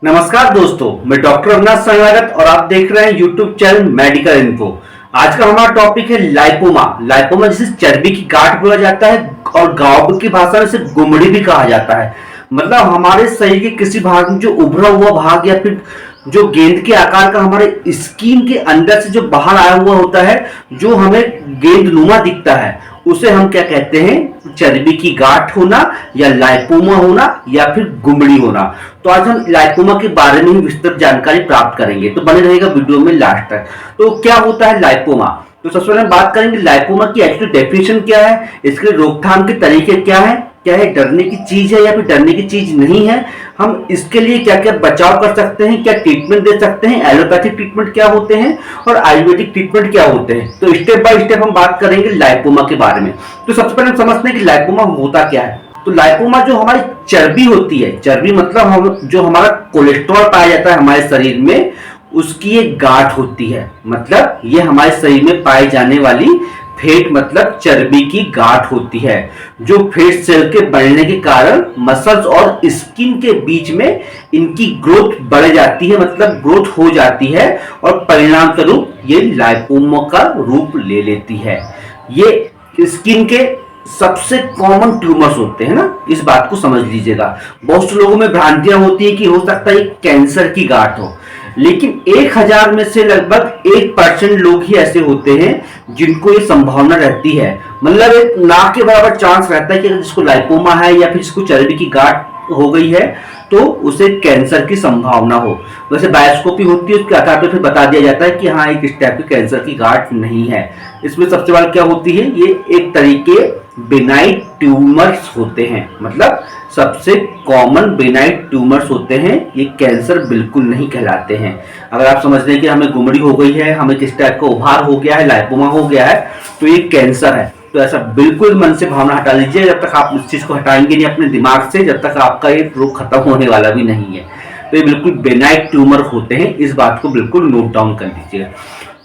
नमस्कार दोस्तों, मैं डॉक्टर अविनाश संगागत और आप देख रहे हैं यूट्यूब चैनल मेडिकल इन्फो। आज का हमारा टॉपिक है लाइपोमा। लाइपोमा जिसे चर्बी की गांठ बोला जाता है और गांव की भाषा में इसे गुमड़ी भी कहा जाता है। मतलब हमारे शरीर के किसी भाग में जो उभरा हुआ भाग या फिर जो गेंद के आकार का हमारे स्किन के अंदर से जो बाहर आया हुआ होता है, जो हमें गेंदनुमा दिखता है, उसे हम क्या कहते हैं? चर्बी की गांठ होना या लाइपोमा होना या फिर गुमड़ी होना। तो आज हम लाइपोमा के बारे में ही विस्तृत जानकारी प्राप्त करेंगे, तो बने रहेगा वीडियो में लास्ट तक। तो क्या होता है लाइपोमा? तो सबसे पहले हम बात करेंगे लाइपोमा की एक्चुअल डेफिनेशन क्या है, इसके रोकथाम के तरीके क्या है, क्या है डरने की चीज है या फिर डरने की चीज नहीं है, हम इसके लिए क्या क्या बचाव कर सकते हैं, क्या ट्रीटमेंट दे सकते हैं, एलोपैथिक ट्रीटमेंट क्या होते हैं और आयुर्वेदिक ट्रीटमेंट क्या होते हैं। तो स्टेप बाय स्टेप हम बात करेंगे लाइपोमा के बारे में। तो सबसे पहले हम समझते हैं कि लाइपोमा होता क्या है। तो लाइपोमा जो हमारी चर्बी होती है, चर्बी मतलब हम जो हमारा कोलेस्ट्रॉल पाया जाता है हमारे शरीर में, उसकी एक गांठ होती है। मतलब ये हमारे शरीर में पाई जाने वाली फैट मतलब चर्बी की गांठ होती है, जो फैट सेल के बढ़ने के कारण मसल्स और स्किन के बीच में इनकी ग्रोथ बढ़ जाती है, मतलब ग्रोथ हो जाती है और परिणाम स्वरूप ये लाइपोमा का रूप ले लेती है। ये स्किन के सबसे कॉमन ट्यूमर्स होते हैं ना, इस बात को समझ लीजिएगा। बहुत से लोगों में भ्रांतियां होती है कि हो सकता है कैंसर की गांठ हो, लेकिन 1000 में से लगभग 1% लोग ही ऐसे होते हैं जिनको ये संभावना रहती है। मतलब एक नाक के बराबर चांस रहता है कि अगर जिसको लाइपोमा है या फिर जिसको चर्बी की गांठ हो गई है तो उसे कैंसर की संभावना हो। वैसे बायोस्कोपी होती है, उसके आधार पर फिर बता दिया जाता है कि हाँ एक इस टाइप की कैंसर की गांठ नहीं है। इसमें सबसे बड़ा क्या होती है, ये एक तरीके बेनाइन ट्यूमर्स होते हैं, मतलब सबसे कॉमन बेनाइन ट्यूमर्स होते हैं। ये कैंसर बिल्कुल नहीं कहलाते हैं। अगर आप समझ रहे हैं कि हमें गुमड़ी हो गई है, हमें किस टाइप का उभार हो गया है, लाइपोमा हो गया है, तो ये कैंसर है, तो ऐसा बिल्कुल मन से भावना हटा लीजिए। जब तक आप इस चीज को हटाएंगे नहीं अपने दिमाग से, जब तक आपका ये रोग खत्म होने वाला भी नहीं है। तो ये बिल्कुल बेनाइन ट्यूमर होते हैं, इस बात को बिल्कुल नोट डाउन कर लीजिए।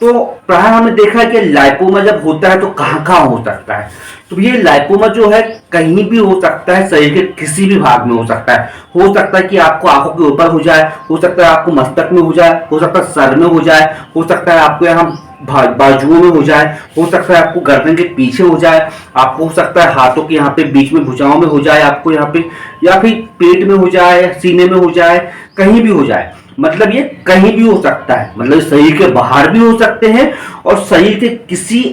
तो प्राय हमने देखा है कि लाइपोमा जब होता है तो कहाँ कहाँ हो सकता है। तो ये लाइपोमा जो है कहीं भी हो सकता है, शरीर के किसी भी भाग में हो सकता है। हो सकता है कि आपको आंखों के ऊपर हो जाए, हो सकता है आपको मस्तक में हो जाए, हो सकता है सर में हो जाए, हो सकता है आपको यहाँ बाजुओं में हो जाए, हो सकता है आपको गर्दन के पीछे हो जाए, आपको हो सकता है हाथों के यहाँ पे बीच में भुजाओं में हो जाए, आपको यहाँ पे या फिर पेट में हो जाए, सीने में हो जाए, कहीं भी हो जाए। मतलब ये कहीं भी हो सकता है, मतलब शरीर के बाहर भी हो सकते हैं और शरीर के किसी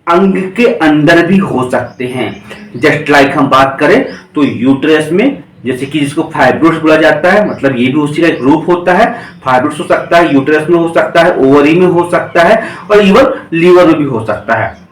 अंग के अंदर भी हो सकते हैं। जस्ट लाइक हम बात करें तो यूट्रस में, जैसे कि जिसको फाइब्रोइड्स बोला जाता है, मतलब ये भी उसी का एक रूप होता है। फाइब्रोइड्स हो सकता है, यूट्रस में हो सकता है, ओवरी में हो सकता है और इवन लीवर में भी हो सकता है।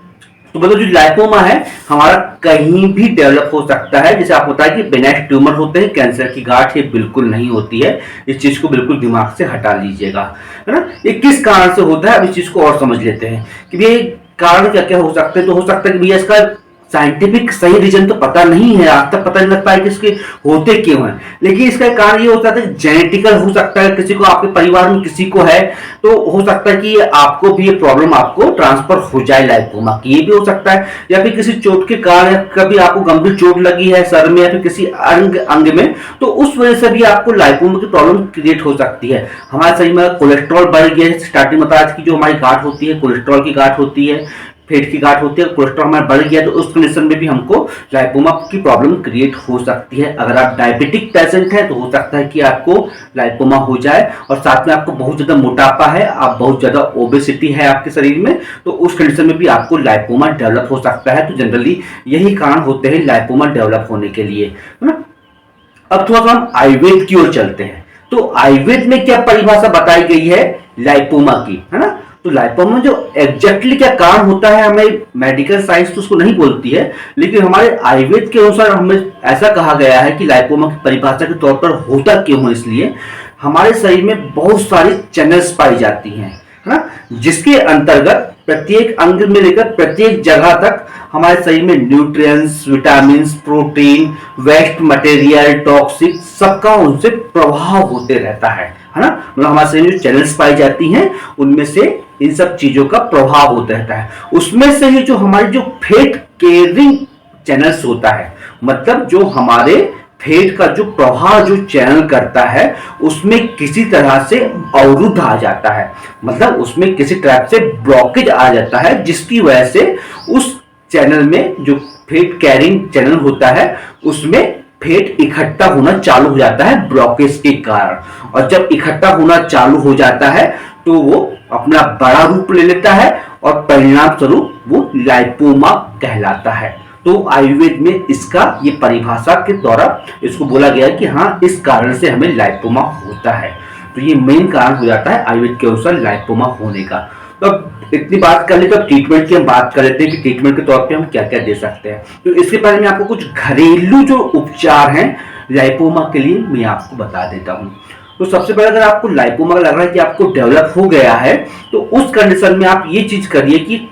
तो मतलब जो लाइपोमा है हमारा कहीं भी डेवलप हो सकता है। जैसे आप होता है कि बेनाइन ट्यूमर होते हैं, कैंसर की गांठ ये बिल्कुल नहीं होती है। इस चीज को बिल्कुल दिमाग से हटा लीजिएगा, है ना। ये किस कारण से होता है, अब इस चीज को और समझ लेते हैं कि भैया कारण क्या क्या हो सकते हैं। तो हो सकता है कि भैया इसका साइंटिफिक सही रीजन तो पता नहीं है, आज तक पता नहीं लग पाया कि इसके होते क्यों हैं, लेकिन इसका कारण ये हो सकता है जेनेटिकल हो सकता है, किसी को आपके परिवार में किसी को है तो हो सकता है कि आपको भी ये प्रॉब्लम आपको ट्रांसफर हो जाए लाइपोमा की, ये भी हो सकता है। या फिर किसी चोट के कारण, कभी आपको गंभीर चोट लगी है सर में या फिर किसी अंग में, तो उस वजह से भी आपको लाइपोमा की प्रॉब्लम क्रिएट हो सकती है। हमारे शरीर में कोलेस्ट्रॉल बढ़ गया, स्टार्टिंग में बताया कि जो हमारी गांठ होती है कोलेस्ट्रॉल की गांठ होती है, पेट की गांठ होती है, कोलेस्ट्रॉल हमारा बढ़ गया तो उस कंडीशन में भी हमको लाइपोमा की प्रॉब्लम क्रिएट हो सकती है। अगर आप डायबिटिक पेशेंट है तो हो सकता है कि आपको लाइपोमा हो जाए, और साथ में आपको बहुत ज्यादा मोटापा है, आप बहुत ज्यादा ओबेसिटी है आपके शरीर में, तो उस कंडीशन में भी आपको लाइपोमा डेवलप हो सकता है। तो जनरली यही कारण होते हैं लाइपोमा डेवलप होने के लिए, है ना। अब थोड़ा सा हम आयुर्वेद की ओर चलते हैं। तो आयुर्वेद में क्या परिभाषा बताई गई है लाइपोमा की, है ना। तो लाइपोमा जो एग्जैक्टली क्या कारण होता है, हमें मेडिकल साइंस तो उसको नहीं बोलती है, लेकिन हमारे आयुर्वेद के अनुसार हमें ऐसा कहा गया है कि लाइपोमा की परिभाषा के तौर पर होता क्यों है, इसलिए हमारे शरीर में बहुत सारी चैनल्स पाई जाती हैं, है ना, जिसके अंतर्गत प्रत्येक अंग में लेकर प्रत्येक जगह तक हमारे शरीर में nutrients, vitamins, protein, waste material, toxic सबका उनसे प्रभाव होते रहता है ना। मतलब हमारे शरीर में चैनल्स पाई जाती हैं, उनमें से इन सब चीजों का प्रभाव होता रहता है। उसमें से ही जो हमारी जो फैट कैरिंग चैनल्स होता है, मतलब जो हमारे फेट का जो प्रवाह जो चैनल करता है उसमें किसी तरह से अवरुद्ध आ जाता है, मतलब उसमें किसी तरह से ब्लॉकेज आ जाता है, जिसकी वजह से उस चैनल में जो फेट कैरिंग चैनल होता है उसमें फेट इकट्ठा होना चालू हो जाता है ब्लॉकेज के कारण। और जब इकट्ठा होना चालू हो जाता है तो वो अपना बड़ा रूप ले लेता है और परिणाम स्वरूप वो लाइपोमा कहलाता है। तो आयुर्वेद में इसका ये परिभाषा के द्वारा इसको बोला गया है कि हाँ, इस कारण से हमें लाइपोमा होता है। तो ये मेन कारण हो जाता है आयुर्वेद के अनुसार लाइपोमा होने का। तो अब इतनी बात कर ली तो ट्रीटमेंट की हम बात कर लेते हैं कि ट्रीटमेंट के तौर पे हम क्या क्या दे सकते हैं। तो इसके पहले मैं आपको कुछ घरेलू जो उपचार हैं लाइपोमा के लिए मैं आपको बता देता हूँ। तो सबसे पहले अगर आपको लाइपोमा लग रहा है कि आपको डेवलप हो गया है तो उस कंडीशन में आप ये चीज करिए कि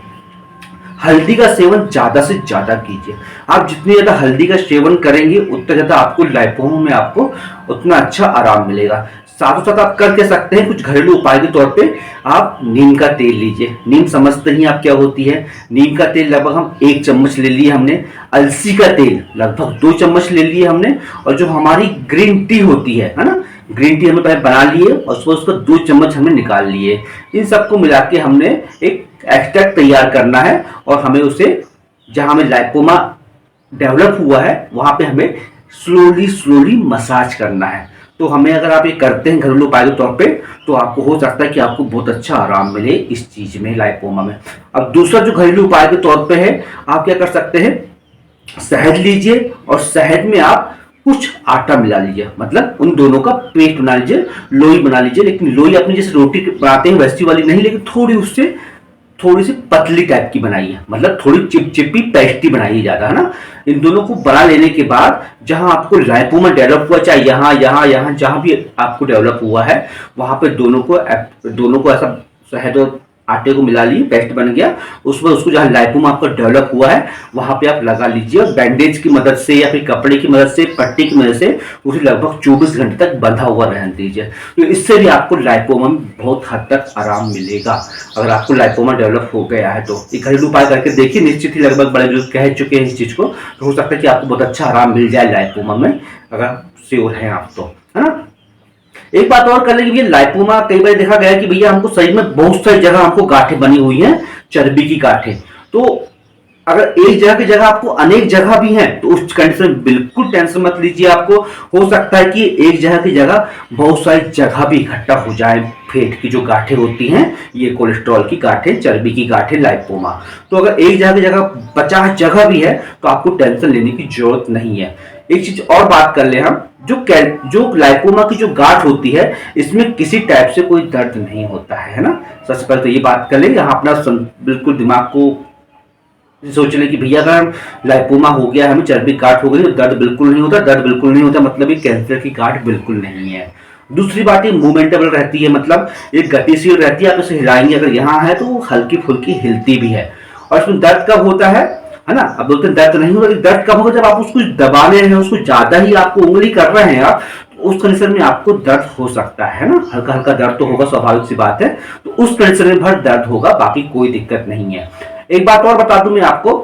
हल्दी का सेवन ज्यादा से ज्यादा कीजिए। आप जितनी ज्यादा हल्दी का सेवन करेंगे उतना ज्यादा आपको लाइपोमा में आपको उतना अच्छा आराम मिलेगा। साथ साथ आप कर के सकते हैं कुछ घरेलू उपाय के तौर पे आप नीम का तेल लीजिए। नीम समझते ही आप क्या होती है। नीम का तेल लगभग हम 1 चम्मच ले लिए हमने। अलसी का तेल लगभग 2 चम्मच ले लिए हमने। और जो हमारी ग्रीन टी होती है ना, ग्रीन टी हमने पहले बना लिए और उसको 2 चम्मच हमने निकाल लिए। इन सबको मिला के हमने एक एक्सट्रैक्ट तैयार करना है और हमें उसे जहां हमें लाइपोमा डेवलप हुआ है वहां पे हमें स्लोली मसाज करना है। तो हमें अगर आप ये करते हैं घरेलू उपाय के तौर पे तो आपको हो सकता है कि आपको बहुत अच्छा आराम मिले इस चीज में, लाइपोमा में। अब दूसरा जो घरेलू उपाय के तौर पे है, आप क्या कर सकते हैं, शहद लीजिए और शहद में आप कुछ आटा मिला लीजिए, मतलब उन दोनों का पेस्ट बना लीजिए, लोई बना लीजिए। लेकिन लोई अपनी जैसे रोटी बनाते हैं वैसी वाली नहीं, लेकिन थोड़ी सी पतली टाइप की बनाइए, मतलब थोड़ी चिपचिपी पेस्टी बनाइए ज्यादा, है ना। इन दोनों को बना लेने के बाद जहां आपको लाइपोमा डेवलप हुआ, चाहे यहाँ जहां भी आपको डेवलप हुआ है वहां पे दोनों को ऐसा शहद और आटे को मिला लिए, पेस्ट बन गया। उसमें उसको जहां लाइपोमा आपका डेवलप हुआ है वहां पे आप लगा लीजिए और बैंडेज की मदद से या फिर कपड़े की मदद से, पट्टी की मदद से उसे लगभग 24 घंटे तक बंधा हुआ रहने दीजिए। तो इससे भी आपको लाइपोमा में बहुत हद तक आराम मिलेगा। अगर आपको लाइपोमा डेवलप हो गया है तो एक घरेलू उपाय करके देखिए, निश्चित ही लगभग बड़े लोग कह चुके हैं इस चीज को, तो हो सकता है कि आपको बहुत अच्छा आराम मिल जाए लाइपोमा में, अगर श्योर है आप तो, है ना। एक बात और कर लेंगे, लाइपोमा कई बार देखा गया कि भैया हमको शरीर में बहुत सारी जगह हमको गांठें बनी हुई हैं, चर्बी की गांठें। तो अगर एक जगह की जगह आपको अनेक जगह भी हैं तो उस कंडीशन में बिल्कुल टेंशन मत लीजिए। आपको हो सकता है कि एक जगह की जगह बहुत सारी जगह भी इकट्ठा हो जाए। पेट की जो गांठें होती हैं, ये कोलेस्ट्रॉल की गांठें, चर्बी की गांठें, लाइपोमा। तो अगर एक जगह की जगह 50 जगह भी है तो आपको टेंशन लेने की जरूरत नहीं है। एक चीज और बात कर ले हम, जो लाइपोमा की जो गांठ होती है इसमें किसी टाइप से कोई दर्द नहीं होता है ना। सबसे पहले तो ये बात कर ले, यहाँ अपना बिल्कुल दिमाग को सोच ले कि भैया अगर लाइपोमा हो गया, हमें चर्बी गांठ हो गई तो दर्द बिल्कुल नहीं होता। दर्द बिल्कुल नहीं होता मतलब ये कैंसर की गांठ बिल्कुल नहीं है। दूसरी बात ये मूवमेंटेबल रहती है, मतलब ये गतिशील रहती है। आप इसे हिलाएंगे, अगर यहाँ है तो वो हल्की फुल्की हिलती भी है। और इसमें दर्द कब होता है ना, अब बोलते हैं दर्द नहीं होगा, दर्द कब होगा, जब आप उसको दबा रहे हैं, उसको ज्यादा ही आपको उंगली कर रहे हैं आप, तो उस कंडीशन में आपको दर्द हो सकता है ना। हल्का हल्का दर्द तो होगा, स्वाभाविक सी बात है। तो उस कंडीशन में भर दर्द होगा, बाकी कोई दिक्कत नहीं है। एक बात और बता दूं मैं आपको,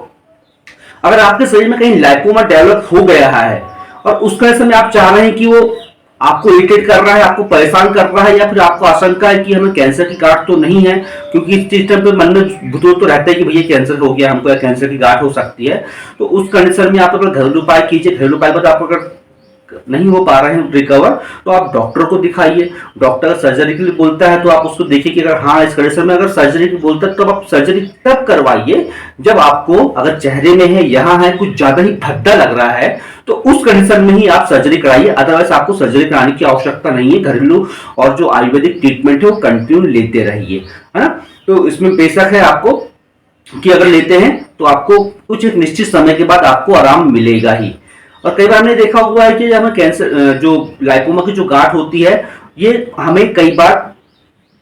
अगर आपके शरीर में कहीं लाइपोमा डेवलप हो गया है और उस कंडीशन में आप चाह रहे हैं कि वो आपको इरिटेट कर रहा है, आपको परेशान कर रहा है, या फिर आपको आशंका है कि हमें कैंसर की गांठ तो नहीं है, क्योंकि इस सिस्टम पे मन में भूत तो रहता है कि भैया कैंसर हो गया हमको या कैंसर की गांठ हो सकती है। तो उस कंडीशन में आप अपना घरेलू उपाय कीजिए। घरेलू उपाय पर आप अगर नहीं हो पा रहे हैं रिकवर तो आप डॉक्टर को दिखाइए। डॉक्टर सर्जरी के लिए बोलता है तो आप उसको देखिए कि अगर हाँ इस कंडीशन में अगर सर्जरी की बोलता है तो आप सर्जरी तब करवाइए जब आपको अगर चेहरे में है, यहाँ है, कुछ ज्यादा ही भद्दा लग रहा है, तो उस कंडीशन में ही आप सर्जरी कराइए। अदरवाइज आपको सर्जरी कराने की आवश्यकता नहीं है। घरेलू और जो आयुर्वेदिक ट्रीटमेंट है वो कंटिन्यू लेते रहिए, है ना। तो इसमें बेशक है आपको कि अगर लेते हैं तो आपको कुछ एक निश्चित समय के बाद आपको आराम मिलेगा ही। और कई बार हमने देखा हुआ है कि हमें कैंसर, जो लाइपोमा की जो गांठ होती है, ये हमें कई बार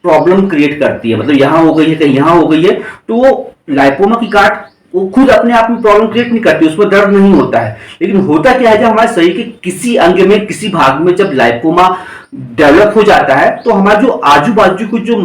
प्रॉब्लम क्रिएट करती है, मतलब यहाँ हो गई है, कहीं यहाँ हो गई है, तो वो लाइपोमा की गांठ वो खुद अपने आप में प्रॉब्लम क्रिएट नहीं करती, उसमें दर्द नहीं होता है। लेकिन होता क्या है, जब हमारे शरीर के किसी अंग में, किसी भाग में जब लाइपोमा डेवलप हो जाता है तो हमारे जो आजू बाजू की जो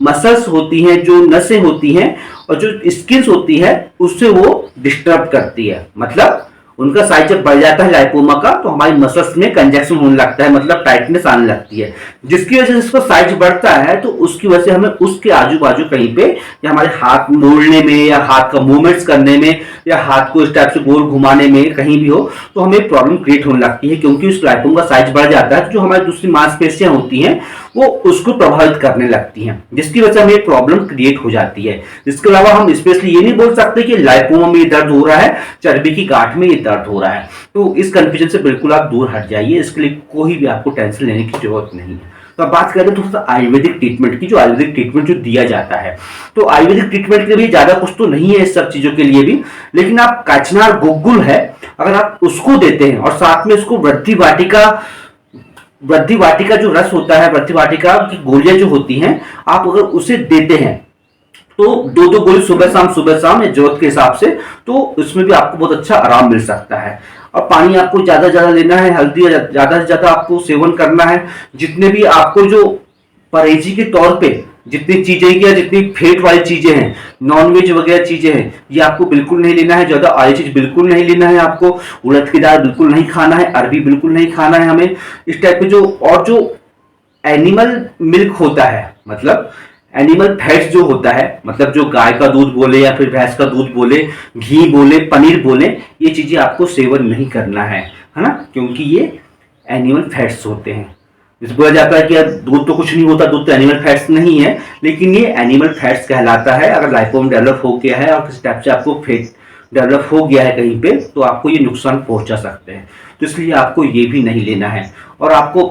मसल्स होती हैं, जो नसें होती हैं और जो स्किन्स होती है, उससे वो डिस्टर्ब करती है, मतलब उनका साइज जब बढ़ जाता है लाइपोमा का, तो हमारी मसल्स में कंजेक्शन होने लगता है, मतलब टाइटनेस आने लगती है, जिसकी वजह से इसका साइज बढ़ता है। तो उसकी वजह से हमें उसके आजू बाजू कहीं पे, या हमारे हाथ मोड़ने में, या हाथ का मूवमेंट्स करने में, या हाथ को इस टाइप से गोल घुमाने में, कहीं भी हो तो हमें प्रॉब्लम क्रिएट होने लगती है, क्योंकि उस लाइपोमा का साइज बढ़ जाता है। तो जो हमारी दूसरी मांसपेशियां होती हैं वो उसको प्रभावित करने लगती हैं, जिसकी वजह से हमें प्रॉब्लम क्रिएट हो जाती है। इसके अलावा हम स्पेशली ये नहीं बोल सकते कि लाइपोमा में ये दर्द हो रहा है, चर्बी की गांठ में ये दर्द हो रहा है। तो इस कंफ्यूजन से बिल्कुल आप दूर हट जाइए, इसके लिए कोई भी आपको टेंशन लेने की जरूरत नहीं है। तो अब बात करें थोड़ा सा आयुर्वेदिक ट्रीटमेंट की, जो आयुर्वेदिक ट्रीटमेंट जो दिया जाता है, तो आयुर्वेदिक ट्रीटमेंट के लिए ज्यादा कुछ तो नहीं है इस सब चीजों के लिए भी, लेकिन आप कचनार गुग्गुल है, अगर आप उसको देते हैं और साथ में उसको वृद्धि वाटिका जो रस होता है, वृद्धि वाटिका की गोलियां जो होती हैं, आप अगर उसे देते हैं तो 2-2 गोली सुबह शाम या जरूरत के हिसाब से, तो उसमें भी आपको बहुत अच्छा आराम मिल सकता है। और पानी आपको ज्यादा ज्यादा लेना है, हल्दी ज्यादा से ज्यादा आपको सेवन करना है। जितने भी आपको जो परहेजी के तौर पे जितनी चीजें या जितनी फेट वाली चीजें हैं, नॉनवेज वगैरह चीजें हैं, ये आपको बिल्कुल नहीं लेना है। ज्यादा ऑयली चीज बिल्कुल नहीं लेना है आपको। उड़द की दाल बिल्कुल नहीं खाना है, अरबी बिल्कुल नहीं खाना है हमें। इस टाइप के जो एनिमल मिल्क होता है, मतलब एनिमल फैट्स जो होता है, मतलब जो गाय का दूध बोले या फिर भैंस का दूध बोले, घी बोले, पनीर बोले, ये चीजें आपको सेवन नहीं करना है ना, क्योंकि ये एनिमल फैट्स होते हैं। जिसे बोला जाता है कि यार दूध तो कुछ नहीं होता, दूध तो एनिमल फैट्स नहीं है, लेकिन ये एनिमल फैट्स कहलाता है। अगर लाइपोमा डेवलप हो गया है और किसी टाइप से आपको फैट डेवलप हो गया है कहीं पे, तो आपको ये नुकसान पहुंचा सकते हैं। तो इसलिए आपको ये भी नहीं लेना है। और आपको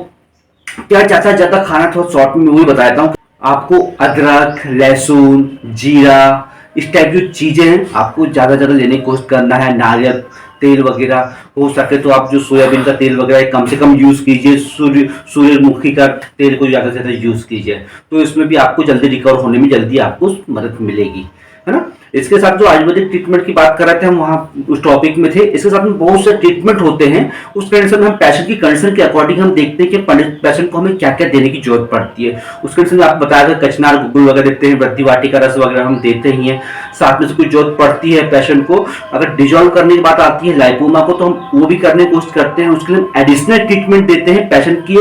क्या ज्यादा खाना, थोड़ा शॉर्ट में वही बताता हूँ। आपको अदरक, लहसुन, जीरा, इस टाइप की चीजें हैं आपको ज्यादा लेने की कोशिश करना है। नारियल तेल वगैरह, हो सके तो आप जो सोयाबीन का तेल वगैरह कम से कम यूज कीजिए। सूर्यमुखी का तेल को ज्यादा से ज्यादा यूज कीजिए, तो इसमें भी आपको जल्दी रिकवर होने में जल्दी आपको मदद मिलेगी, है ना। इसके साथ जो आयुर्वेदिक ट्रीटमेंट की बात कर रहे थे हम, वहां उस टॉपिक में थे। इसके साथ में बहुत से ट्रीटमेंट होते हैं। उस कंडीशन में हम पेशेंट की कंडीशन के अकॉर्डिंग हम देखते हैं कि पेशेंट को हमें क्या क्या देने की जरूरत पड़ती है। उस कंडीशन में आपको बताया था कचनार गुग्गुल वगैरह देते हैं, वृद्धि वाटिका रस वगैरह हम देते ही हैं। साथ में से कुछ जरूरत पड़ती है पेशेंट को, अगर डिजॉल्व करने की बात आती है लाइपोमा को, तो हम वो भी करने की कोशिश करते हैं। उसके लिए एडिशनल ट्रीटमेंट देते हैं पेशेंट की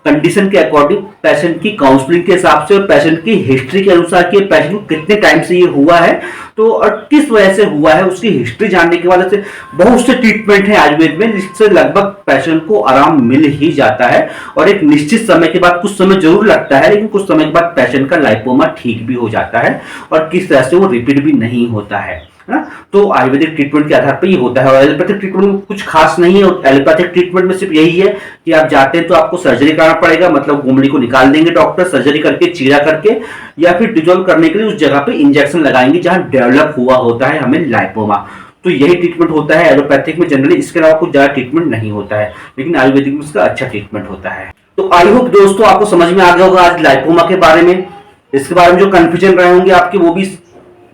कंडीशन के अकॉर्डिंग, पेशेंट की काउंसलिंग के हिसाब से और पेशेंट की हिस्ट्री के अनुसार कि पेशेंट को कितने टाइम से ये हुआ है, तो और किस वजह से हुआ है, उसकी हिस्ट्री जानने के बाद से बहुत से ट्रीटमेंट है आयुर्वेद में, जिससे लगभग पेशेंट को आराम मिल ही जाता है। और एक निश्चित समय के बाद, कुछ समय जरूर लगता है, लेकिन कुछ समय के बाद पेशेंट का लाइपोमा ठीक भी हो जाता है और किस तरह से वो रिपीट भी नहीं होता है ना। तो आयुर्वेदिक ट्रीटमेंट के आधार पर ये होता है। और एलोपैथिक ट्रीटमेंट में कुछ खास नहीं है। एलोपैथिक ट्रीटमेंट में सिर्फ यही है कि आप जाते हैं तो आपको सर्जरी करना पड़ेगा, मतलब गुमड़ी को निकाल देंगे डॉक्टर, सर्जरी करके, चीरा करके, या फिर डिजोल्व करने के लिए उस जगह पे इंजेक्शन लगाएंगे जहां डेवलप हुआ होता है हमें लाइपोमा। तो यही ट्रीटमेंट होता है एलोपैथिक में जनरली। इसके अलावा कुछ ज्यादा ट्रीटमेंट नहीं होता है, लेकिन आयुर्वेदिक में इसका अच्छा ट्रीटमेंट होता है। तो आई होप दोस्तों आपको समझ में आ गया होगा आज लाइपोमा के बारे में। इसके बारे में जो कंफ्यूजन रहे होंगे आपके, वो भी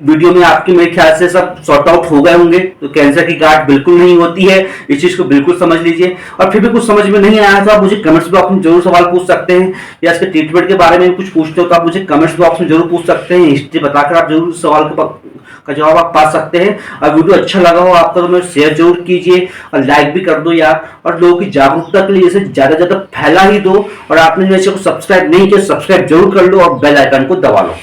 वीडियो में आपके मेरे ख्याल से सब सॉर्ट आउट हो गए होंगे। तो कैंसर की गांठ बिल्कुल नहीं होती है, इस चीज को बिल्कुल समझ लीजिए। और फिर भी कुछ समझ में नहीं आया तो आप मुझे कमेंट्स बॉक्स में जरूर सवाल पूछ सकते हैं, या इसके ट्रीटमेंट के बारे में कुछ पूछते हो तो आप मुझे कमेंट्स बॉक्स में जरूर पूछ सकते हैं। हिस्ट्री बताकर आप जरूर सवाल का जवाब आप पा सकते हैं। और वीडियो अच्छा लगा हो आपका तो मेरे शेयर जरूर कीजिए और लाइक भी कर दो यार। और लोगों की जागरूकता के लिए इसे ज्यादा ज्यादा फैला ही दो। और आपने मेरे को सब्सक्राइब नहीं किया, सब्सक्राइब जरूर कर लो और बेल आइकन को दबा लो।